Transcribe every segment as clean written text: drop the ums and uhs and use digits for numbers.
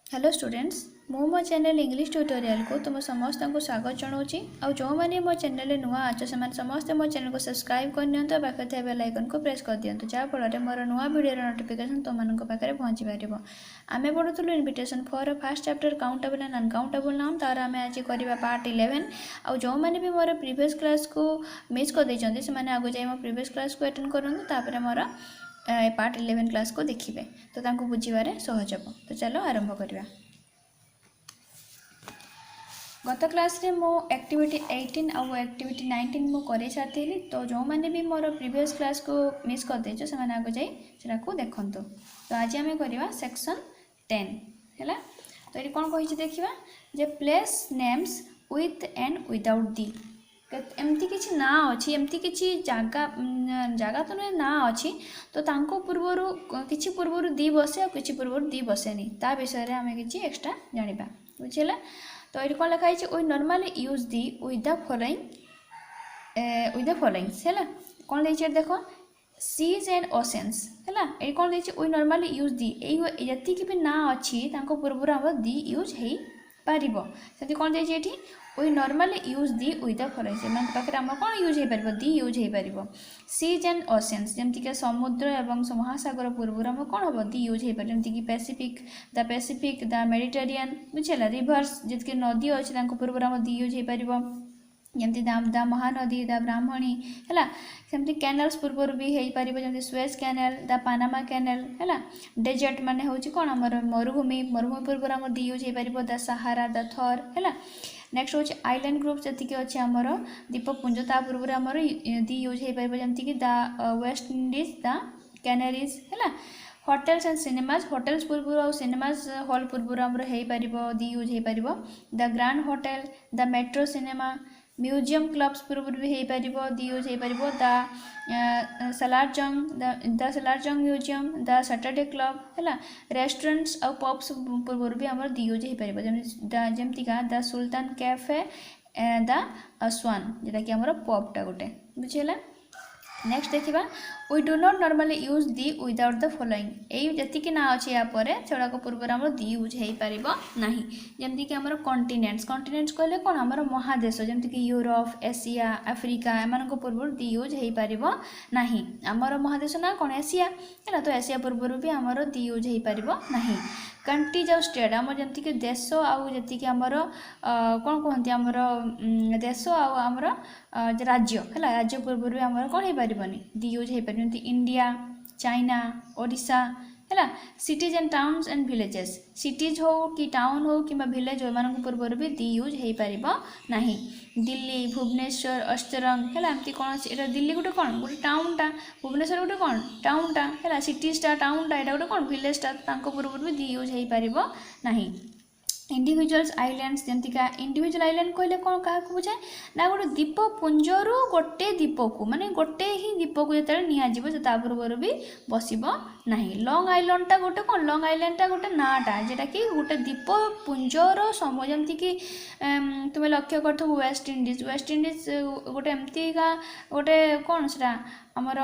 Hello students मु मो channel English tutorial को तुम समस्त को स्वागत जनाऊँगी आउ जो मैंने मो चैनल नुआ अच्छे से समस्त मो चैनल को सब्सक्राइब कर नियंतु पाखे थे बेल आइकन को प्रेस कर दियंतु जहाँफल मोर नुआ वीडियो नोटिफिकेशन तुम पाखे पहुँची पार आम पढ़ुलु invitation for first chapter countable and uncountable noun तार आम आज करवा पार्ट 11 आउ जो मैंने भी मोर प्रीवियस क्लास को मिस कर देते से आगे जाए मो प्रीवियस क्लास को अटेंड करूँ मोर पार्ट 11 क्लास को देखिए तो तांको बुझीबारे सहज हम तो चलो आरंभ करवा। गत क्लास रे मो एक्टिविटी 18 और एक्टिविटी 19 मो करे साथी तो जो मैंने भी मोर प्रीवियस क्लास को मिस कर देछो से माने आगो जाई सेटा को देखंतो। तो आज हम करवा सेक्शन 10 हैला। तो ये कोन कहिछि देखिबा जे place names with and without the एमती किसी ना अच्छी एमती किसी जगह तो ना ना अच्छी तो तांको पूर्वर किसी पूर्वर दी बसे और किसी पूर्वर दी बसे नहीं ता विषय रे हमें किसी एक्स्ट्रा जानिबा बुझिला। तो ये कौन लिखाई we normally use the with the following है कौन लेचे देखो सीज एंड ओशेन्स है ये कौन लेचे वी नॉर्मली यूज दी ये भी ना अच्छी पूर्व हम दी यूज हो पार से कौन देती ये we normally use the with the following से पाखे आम कौन यूज हो पार दी यूज हो पार सीज एंड ओशेन्स जमीक समुद्र और महासागर पूर्व हम कौन हम दी यूज हो पार जमीक पैसिफिक द मेडिटेरियन बुझेगा रिभर्स जी नदी अच्छी पूर्व हम दी यूज हो पार जमती द महानदी द ब्राह्मणी है सेमती कैनाल्स पूर्व भी हो पार जमी Suez canal the Panama canal है डेजर्ट मान हूँ कौन आम मरुभूमि पूर्व हम दी यूज हो पार द सहारा द थर है नेक्स्ट हूँ आइलैंड ग्रुप जी अच्छे आमर द्वीपपुंज ता पूर्व आम दी यूज हो पार जमीक द वेस्ट इंडीज द कैनारीज है होटेल्स एंड सिनेमाज होटेल्स पूर्व और सिनेमाज हॉल पूर्व आम हो पार दी यूज हो पार the grand hotel the metro cinema museum clubs पूर्व भी हो पार दी यूज हो पार the Salarjung museum the Saturday club है रेस्टोरेंट्स और पब्स पूर्व भी आम दी यूज हो पार Jamaica the Sultan cafe the Swan जोटा कि आम पबटा गोटे बुझेगा। नेक्स्ट देखा we do not normally use the without the following यही जी ना अच्छे यापर से पूर्व आम दी यूज हो पार ना जमीक आम कॉन्टिनेंट्स कहले कौन आम महादेश जमीक यूरोप एशिया आफ्रिका एम पूर्व दी यूज हो पार ना आमर महादेश ना कौन एशिया है तो एशिया पूर्व भी आमर दी यूज हो पार ना कंट्रीज और स्टेट आम जमीक देश आती आमर कौन कहते आमर देश आमर राज्य है राज्य पूर्व भी आमर कौन हो पारनी दी यूज हो पार इंडिया चाइना ओडिशा है cities and towns and villages cities हो कि टाउन हो कि विलेज हो एम पूर्व भी दी यूज हो पार ना दिल्ली भुवनेश्वर अष्टरंग है एमती कौन ये दिल्ली गोटे कौन गोटे टाउनटा भुवनेश्वर गोटे कौन टाउनटा है सिटीजटा टाउनटा यहाँ गोटे कौन विलेजटा पूर्व भी दी यूज हो पार ना इंडिविजुअल्स आइलैंड्स जमीका इंडिविजुअल आइलैंड कहले कौन क्या बुझाए ना गोटे द्वीपपुंजर गोटे द्वीप को माने गोटे ही द्वीप को जो निजी से पूर्व भी बस ना लंग आइलैंडटा गोटे कौन लंग आइलैंडटा गोटे नाटा जोटा कि गोटे द्वीपपुंजर समय जमीक तुम्हें लक्ष्य कर वेस्ट इंडीज गोटे एमती का गोटे कौन से आमर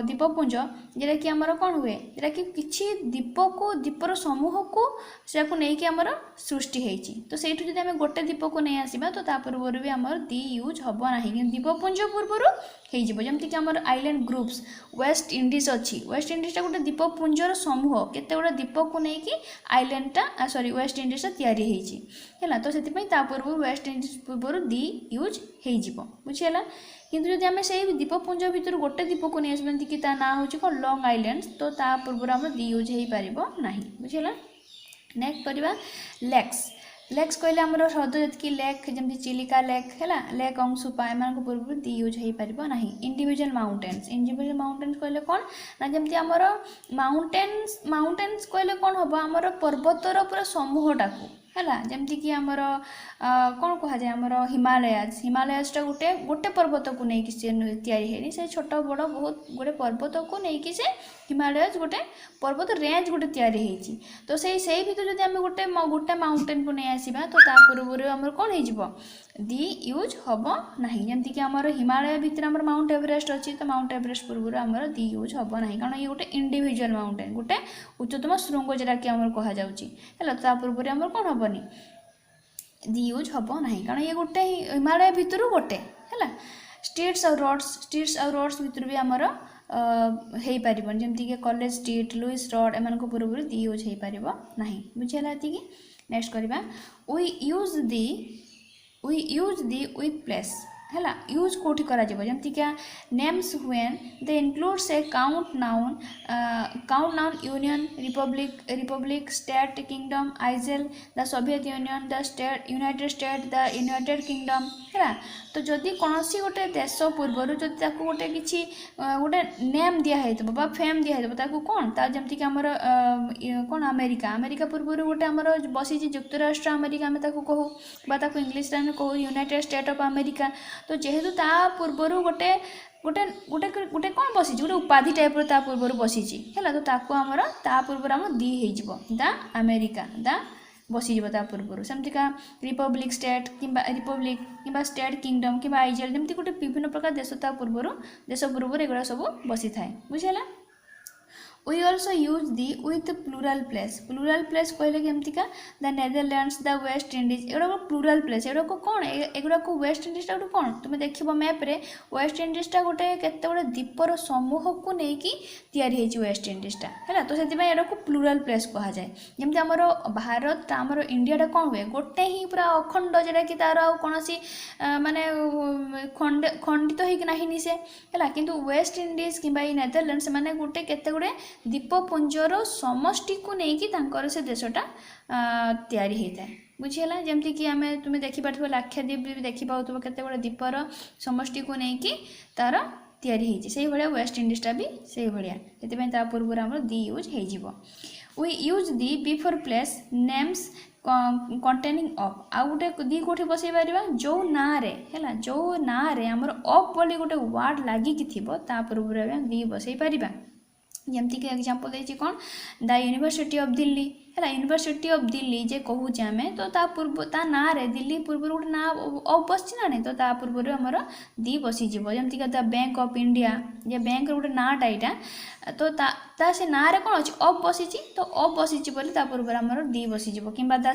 द्वीपपुंज जोटा कि आमर कौन हुए जोटा कि किसी द्वीपर समूह को नहीं आमर सृष्टि होती तो सहीठू जब आम गोटे द्वीप को नहीं आसवा तो पूर्व भी आमर दी यूज हम ना द्वीपपुंज पूर्व होमतीक आमर आइलैंड ग्रुप्स वेस्ट इंडीज अच्छी वेस्ट इंडीजटा गोटे द्वीपपुंजर समूह केते गोटे द्वीप को लेकिन आइलैंडटा सॉरी वेस्ट इंडीजटा तैयारी है तो से पूर्व वेस्ट इंडीज पूर्व दी यूज हो बुझीगला किंतु जब आम से द्वीपपुंज भितर गोटे द्वीप को नहीं आसती कि ना हूँ कौन लंग आइलैंड्स तो पूर्व आम दी यूज हो पार ना बुझीगला। नेक्स्ट करवा लेक्स लेक्स कहले आमर ह्रद जी लेक जमी चिलिका लेक है लेक अंशुपा एम पूर्व दी यूज हो पार ना इंडिविजुअल माउंटेन्स कहले कौन ना जमी आमर माउंटेन्स कहले कौन हम आमर पर्वतर पूरा समूहटा को है जमती कि आमर कौन कह जाए आमर हिमालयासटा गोटे गोटे पर्वत को लेकिन सी तैयारी से छोट बड़ बहुत गोटे पर्वत को लेकिन से हिमालयस गोटे पर्वत रेंज गोटे तैयारी होती तो से भर जब आम गोटे गोटे माउंटेन को नहीं आसवा तो पूर्व आम कौन हो दी यूज हम ना जमती कि आम हिमालय भितर आम माउंट एवरेस्ट अच्छी तो माउंट एवरेस्ट पूर्व आम दी यूज हम ना कारण ये गोटे इंडिविजुअल माउंटेन गोटे उच्चतम श्रृंग जोटा कि आम कहुच्छे तो पूर्व आम कौन हेनी दी यूज हम ना कारण ये गोटे हिमालय भितर गोटे है स्टेट्स और रोड्स भितर भी आमर हो पार जमती कि कॉलेज स्ट्रीट लुइस रोड एम पूर्व दी यूज हो पार ना बुझीगला ये नेक्स्ट करवा we use the with place है यूज कौटी करा जमती क्या names when they includes a count noun union republic state kingdom आइजेल the Soviet Union the state the United Kingdom है तो जदि कौन गोटे देश पूर्वर जदि गोटे किसी गोटे नेम दिखाई फेम दिखाई कौन जमती कि आमर कौन अमेरिका पूर्वर गोटे आमर बसी युक्तराष्ट्र अमेरिका आम कहूँ इंग्लीश आम कहूँ यूनाइटेड स्टेट ऑफ अमेरिका तो जेहेतु ता पूर्वर गोटे गोटे गोटे गोटे कौन बसी गोटे उपाधि टाइप पूर्वर बसी है तो ताको आमर ता पूर्वर आम दी हो द अमेरिका द बसीज पूर्व सेमतिका रिपब्लिक स्टेट कि स्टेट किंगडम कि आइजेल जमती गोटे विभिन्न प्रकार देश पूर्व एगुड़ा सब बसी थाए बुझेगा we also use the with plural place कहले केमतिका the Netherlands the West Indies एगुड़ा प्लूराल प्लेस एगुड़ा कौन एगुड़ा वेस्ट इंडीजटा गोटे कौन तुम देख मैप्रे वेस्ट इंडीजटा गोटे केते गोटे द्वीपर समूह को लेकिन या वेस्ट इंडीजटा है तो से एटा को प्लूराल प्लेस कह जाए जमी आमर भारत आमर इंडियाटा कौन हुए गोटे ही पूरा अखंड जोटा कि तार कौन माने खंडित होना से है कि वेस्ट इंडीज कि नेदरलैंड्स मैंने गोटे केते गुड़े द्वीपपुंजर समष्टि को लेकिन से देशटा तैयारी होता है बुझीगला जमती कि आम तुम्हें देखिपार लाक्षाद्वीप भी देखी पाथो केते गुड़े द्वीपर समष्टि को लेकिन तार तैयारी होती से भाया वेस्ट इंडीजटा भी से भाया से पूर्व आम दी यूज हो we use the before place names containing अप आ गोटे दी कौटी बसई पार जो ना है जो ना आमर अप बोली गोटे वार्ड लगिकी थी पूर्व दी बसई पार जमती कि एग्जांपल देती कौन द यूनिवर्सिटी ऑफ दिल्ली है यूनिवर्सिटी ऑफ दिल्ली जे कहूचे आम तो पूर्व ता ना रे दिल्ली पूर्व गोटे ना अफ बस ना नहीं तो पूर्व आमर दी बसीज जमती the bank of India J bank गोटे नाटा यहाँ तो से ना रे कौन अच्छी अफ बसी तो अफ बसीच बोली पूर्व आमर दी बसीज कि the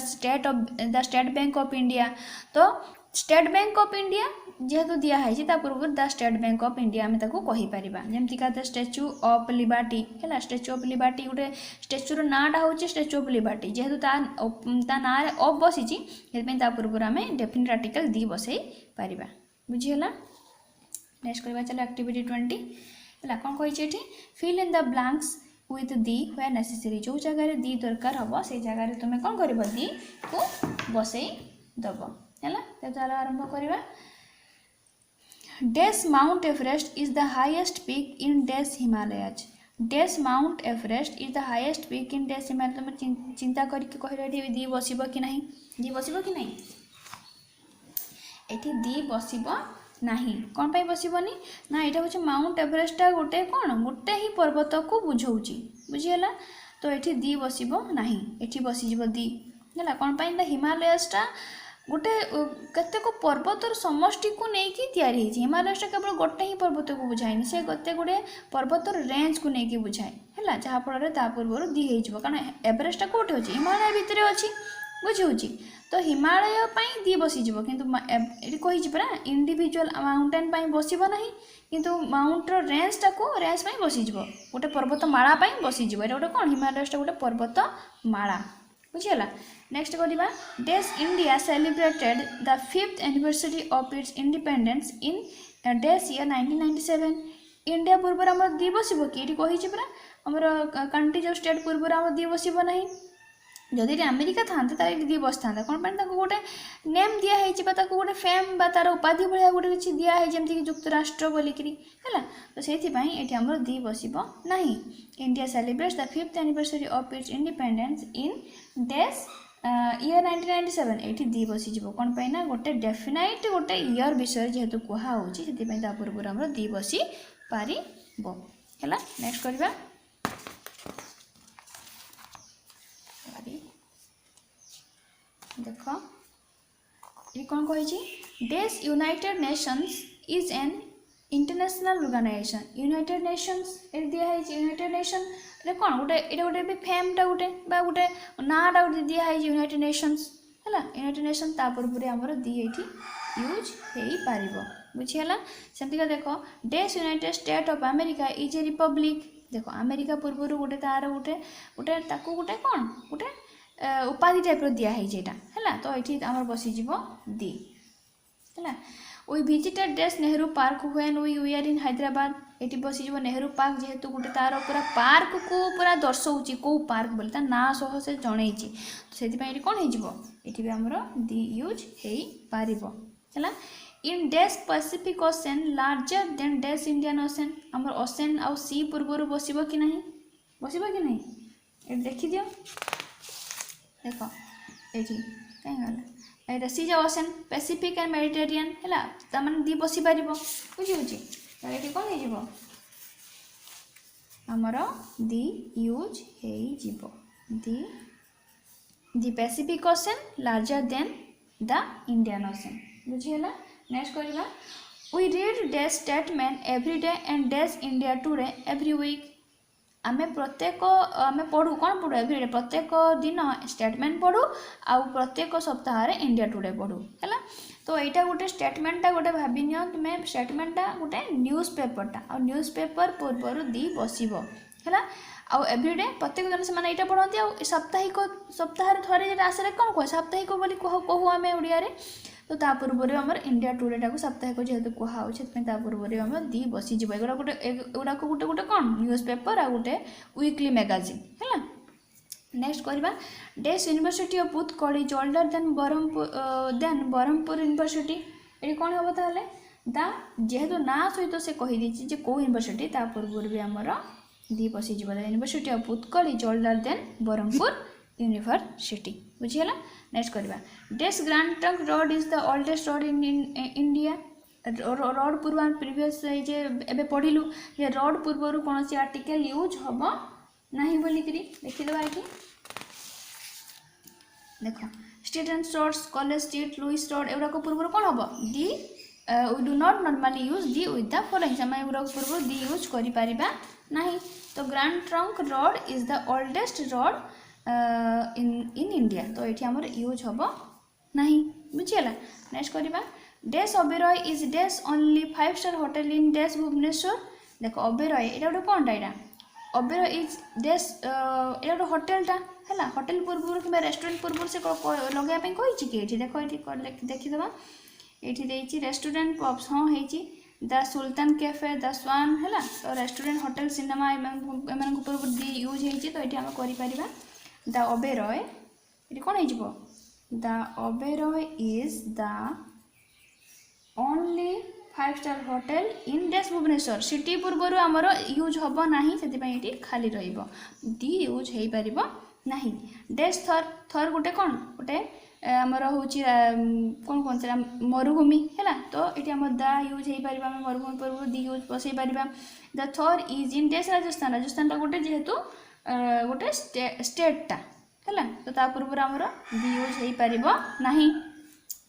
state bank of India तो स्टेट बैंक ऑफ इंडिया जेहेतु दिखाई पूर्व the state bank of India आम कहीपर जमतीका द स्टैच्यू ऑफ लिबर्टी है स्टैच्यू ऑफ लिबर्टी गोटे स्टैच्यूर नाटा हूँ स्टैच्यू ऑफ लिबर्टी जेहेतु ता ना अफ बसीची पूर्व आम डेफिनेट आर्टिकल दी बसई पार बुझीगला नेक्स्ट करवा चलो एक्टिविटी 20 है कौन कही fill in the blanks with the when necessary जो जगह दी दरकार हम से जगह तुम्हें कौन कर दी को बसई दब है तो चलो आरंभ करवा dash mount Everest is the highest peak in dash Himalayas dash mount Everest is the highest peak in dash Himalaya तुम चिंता करके कहले दी बसब कि नहीं दी बसब कि नहीं एठी दी बसब नहीं कौन पाई बसबनी ना यहाँ हूँ माउंट एवरेस्टा गोटे कौन गोटे ही पर्वत को बुझाऊँगी बुझीगला तो ये दी बसब नहीं ये बसीज दी है कौन पाई द हिमालयसटा गोटे केतेक पर्वतर समष्टि को लेकिन तैयारी हिमालयसटा केवल गोटे ही पर्वत को बुझाएनि से गोटे गुड़े पर्वतर रेंज को लेकिन बुझाए है जहाँफल पूर्व दी हो कारण एवरेस्टा कौटे अच्छी हिमालय भितर अच्छी बुझे तो हिमालय दी बसीज कि कही परा इंडिविजुअल माउंटेन बसब ना किंतु माउंटर रेंजटा को रेंज बसीज गोटे पर्वतमाला बसीज ये गोटे कौन हिमालयसटा गोटे पर्वतमाला बुझीगला नेक्स्ट करवा dash India celebrated the 5th anniversary of its independence in dash year 1997 India पूर्व आम दी बसब कि कही परा आमर कंट्री जो स्टेट पूर्व आम दी बसब ना जदि अमेरिका था दी बस था कौन पाई गोटे नेम दिखाई गोटे फेम तार उपाधि भाया गोटे किसी दिखाई जमीक युक्तराष्ट्र बोलिकी है तो से आम दी बसब ना India celebrates the 5th anniversary of its independence in dash year 1997 ये दी बसीज कौन पाई ना गोटे डेफिनाइट गोटे इयर विषय जेहेतु कहुच्छी से पूर्व आम दी बसी पार है। नेक्स्ट करवा देख ये कौन कही the United Nations is an international organisation United Nations ये दिखाई यूनाइटेड नेशन कौन गोटे ये गोटे भी फेमटा गोटे गोटे नाटा गोटे दिखाई यूनाइटेड नेशंस है यूनाइटेड नेशन पूर्व आमर दी ये यूज हो पार बुझीगला सेमती देख days United state of America is a Republic देख अमेरिका पूर्व गोटे तार गोटे गोटे गोटे कौन गोटे उपाधि टाइप दिखाई है तो ये आम बसीज दी है। We visited the Nehru park when we are in Hyderabad ये बसीज नेहरू पार्क जेहेतु गोटे तार पूरा पार्क को पूरा दर्शाऊँ कौ पार्क बोले ना सह से जन तो से कौन होती भी आमर दी यूज हो पार है। इन डेस पैसिफिक ओशन लार्जर देन डेस इंडियन ओशन आमर ओशन आउ सी पूर्व बस कि नहीं ये देखी दियो देख ये कहीं सी जो ओशन पैसिफिक एंड मेडिटेरियन है मैंने दी बसी पार बुझे ये कौन हो आमर दी यूज हो the Pacific ocean larger than the Indian ocean बुझीगला। नेक्स्ट करवा we read the Statesman every day and the India Today every week आमे प्रत्येक आमे पढ़ू कौन पढ़ू एवरीडे प्रत्येक दिन स्टेटमेंट पढ़ू आउ प्रत्येक सप्ताह इंडिया टुडे पढ़ू है। तो यहाँ गोटे स्टेटमेंटा गोटे भाभी नि तुम्हें स्टेटमेंटा गोटे न्यूज़ पेपरटा आ न्यूज़ पेपर पूर्व दी बसब है आउ एवरीडे प्रत्येक दिन से यहाँ पढ़ती आ साप्ताहिक सप्ताह थे आसरे कौन कह साप्ताहिक बोली कहू आम ओडिया तो ता पूर्व आम इंडिया टुडे टाक साप्ताहिक जेहेतु कहुच्छे पूर्व आम दी बसीज एगुड़ा गुड़ाक गोटे गोटे कौन न्यूज़ पेपर आ गोटे वीकली मैगजीन है। नेक्स्ट करवा the university of Utkal is older than Berhampur university ये कौन हम ताले दा जेहेतु ना सहित से कहीदे कौ यूनिवर्सिटी ता पूर्व भी आमर दी बसीज university of Utkal is older than Berhampur university बुझीगला। नेक्स्ट करवा the Grand Trunk Road is the oldest road in India road पूर्व प्रीवियस जे एबे पढ़िलु जे रोड पूर्व कौन सी आर्टिकल यूज हम नहीं बोलिकी देखीदे ये देख students roads college street Lewis road एगुड़ा पूर्व कौन हम the we do not normally use the with the following आम एगुड़ा पूर्व दी यूज करें नहीं। तो Grand Trunk Road is the oldest road in India तो ये आमर यूज हम नहीं बुझीगला। नेक्स्ट करवा the Oberoi is the only 5-स्टार होटल इन डेस भुवनेश्वर देख ओबेरॉय ये गोटे कौनटा यहाँ ओबेरॉय इज डेस ये गोटे होटेलटा है होटेल पूर्व कि रेस्टोरेंट पूर्व से लगे कही कि देख ये देखीदे ये रेस्टोरेंट पब्स हाँ होती द सुल्तान कैफे द स्वान है तो रेस्टोरेंट होटेल सिनेमा एम पूर्व दी यूज होती तो ये आम कर द ओबेरॉय ये कौन हो the Oberoi is the only five star hotel in the Bhubaneswar city पूर्व आमर यूज हम ना से खाली री यूज हो पार ना। डेस थर गोटे कौन गोटे आमर हूँ कौन कौन से मरुभूमि है तो ये आम द यूज हो पार मरुभूमि पूर्व the use Basai par the थर इज इन डेस राजस्थान राजस्थान गोटे जेहेतु गोटे स्टेटा है तो ता पूर्व आमर दी यूज हो पार ना।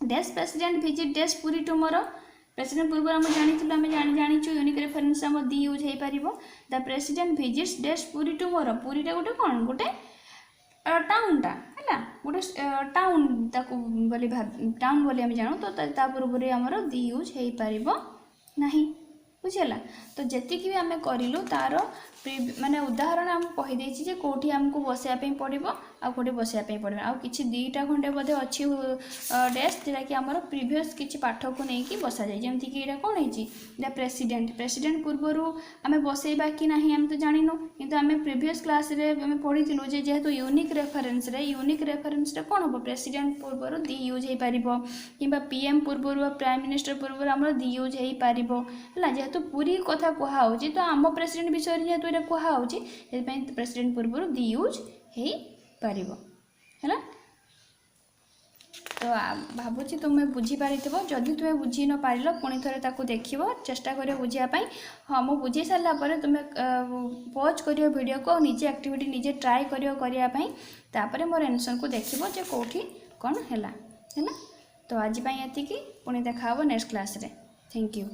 The president visit the Puri tomorrow president पूर्व आम जानीचु यूनिक रेफरेंस आम दी यूज हो पार the president visits the Puri tomorrow पुरीटा गोटे कौन गोटे टाउनटा है गोटे टाउन बोली टाउन बोली आम जानू तो ता पूर्व आमर दी यूज हो पार ना बुझीगला। तो जी भी आम करूँ तार माने उदाहरण आम कहीदे जे कौटी आमको बसवाई पड़ो आ कौटी बसवाई पड़ो आ कि दीटा खंडे बोधे अच्छी डेस्क जोटा कि आमर प्रीवियस किसी पाठ को लेकिन बसा जाए जमीक यहाँ कौन होती द प्रेसिडेंट प्रेसिडेंट पूर्वर आम बसैबा कि ना आम तो जानू किंतु आम प्रीवियस क्लास पढ़ी जेहेतु यूनिक रेफरेन्स कौन हम प्रेसिडेंट पूर्वर दी यूज हो पार कि पीएम पूर्वर प्राइम मिनिस्टर पूर्वर आम दी यूज हो पार है जेहेतु पूरी कथा कहुच्छी तो आम प्रेसिडेंट विषय जेहेतु ये कहुच्छी प्रेसिडेंट पूर्व दी यूज हो पार है। तो भावुँ तुम बुझीपार जदि तुम्हें बुझी न पार पुणी थे देख चेष्टा कर बुझापी। हाँ मुझे बुझे सारापर तुम्हें पॉज कर वीडियो को निजे एक्टिविटी निजे ट्राए करने मोर आंसर को देखो जे कौटी कौन है ना। तो आज ये पुणी देखा नेक्स्ट क्लास रे। Thank you.